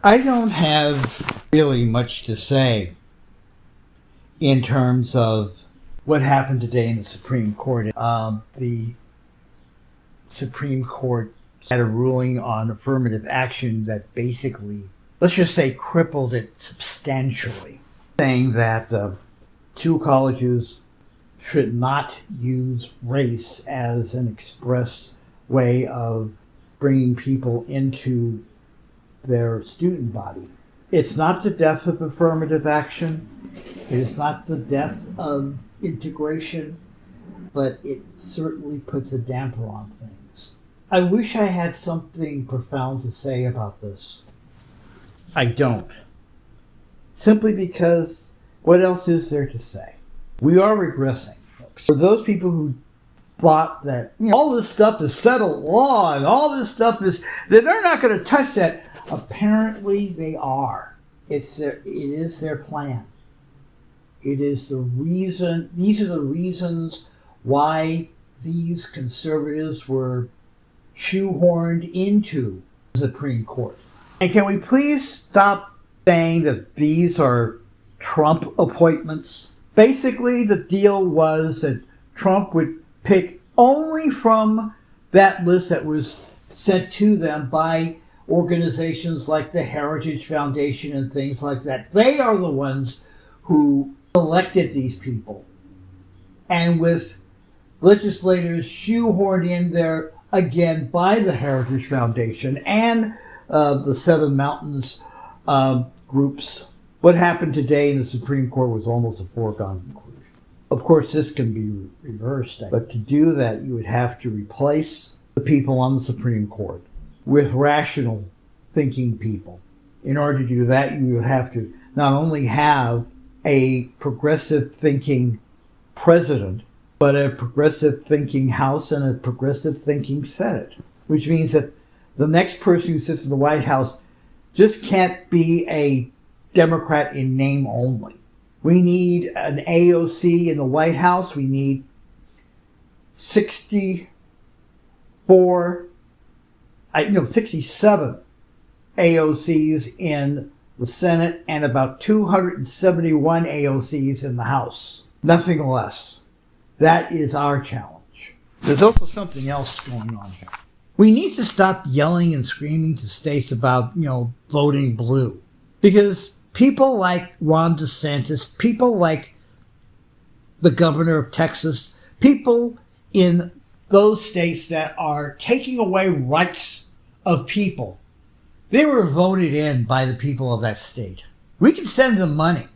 I don't have really much to say in terms of what happened today in the Supreme Court. The Supreme Court had a ruling on affirmative action that basically, let's just say, crippled it substantially, saying that two colleges should not use race as an express way of bringing people into their student body. It's not the death of affirmative action. It is not the death of integration, but it certainly puts a damper on things. I wish I had something profound to say about this. I don't. Simply because what else is there to say? We are regressing, folks. For those people who thought that all this stuff is settled law and all this stuff is, that they're not going to touch that, apparently they are. It is their plan. It is the reason, these are the reasons why these conservatives were shoehorned into the Supreme Court. And can we please stop saying that these are Trump appointments? Basically, the deal was that Trump would pick only from that list that was sent to them by organizations like the Heritage Foundation and things like that. They are the ones who elected these people. And with legislators shoehorned in there again by the Heritage Foundation and the Seven Mountains groups, what happened today in the Supreme Court was almost a foregone conclusion. Of course, this can be reversed, but to do that, you would have to replace the people on the Supreme Court with rational thinking people. In order to do that, you have to not only have a progressive thinking president, but a progressive thinking House and a progressive thinking Senate, which means that the next person who sits in the White House just can't be a Democrat in name only. We need an AOC in the White House. We need 67 AOCs in the Senate and about 271 AOCs in the House. Nothing less. That is our challenge. There's also something else going on here. We need to stop yelling and screaming to states about, voting blue. Because people like Ron DeSantis, people like the governor of Texas, people in those states that are taking away rights of people, they were voted in by the people of that state. We can send them money,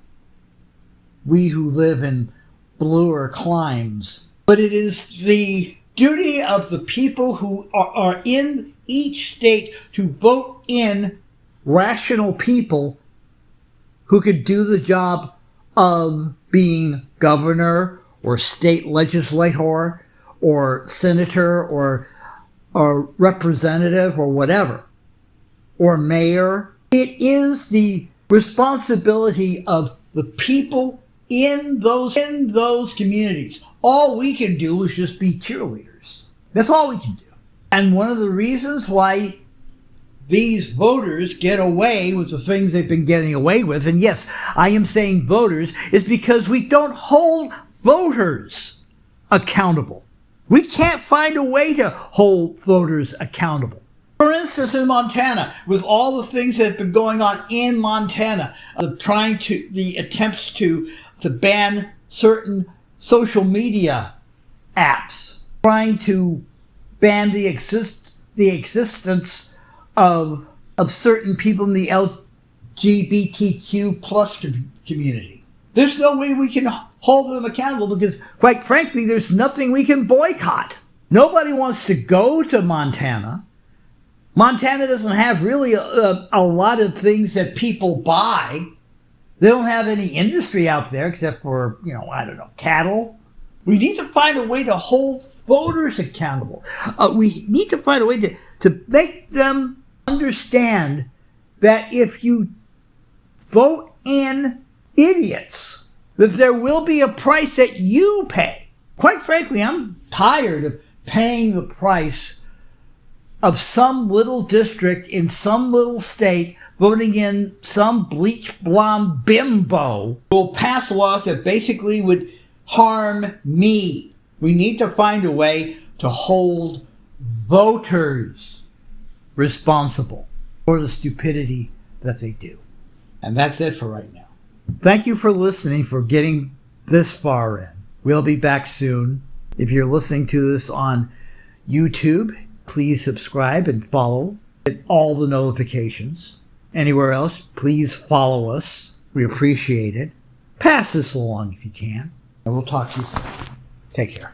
we who live in bluer climes, but it is the duty of the people who are in each state to vote in rational people who could do the job of being governor or state legislator or senator or representative or whatever, or mayor. It is the responsibility of the people in those communities. All we can do is just be cheerleaders. That's all we can do. And one of the reasons why these voters get away with the things they've been getting away with, and yes, I am saying voters, is because we don't hold voters accountable. We can't find a way to hold voters accountable. For instance, in Montana, with all the things that have been going on in Montana, the attempts to ban certain social media apps, trying to ban the existence of certain people in the LGBTQ plus community. There's no way we can hold them accountable because, quite frankly, there's nothing we can boycott. Nobody wants to go to Montana. Montana doesn't have really a lot of things that people buy. They don't have any industry out there except for, cattle. We need to find a way to hold voters accountable. We need to find a way to make them understand that if you vote in idiots, that there will be a price that you pay. Quite frankly, I'm tired of paying the price of some little district in some little state voting in some bleach blonde bimbo who will pass laws that basically would harm me. We need to find a way to hold voters responsible for the stupidity that they do. And that's it for right now. Thank you for listening, for getting this far in. We'll be back soon. If you're listening to this on YouTube, please subscribe and follow. Get all the notifications. Anywhere else, please follow us. We appreciate it. Pass this along if you can. And we'll talk to you soon. Take care.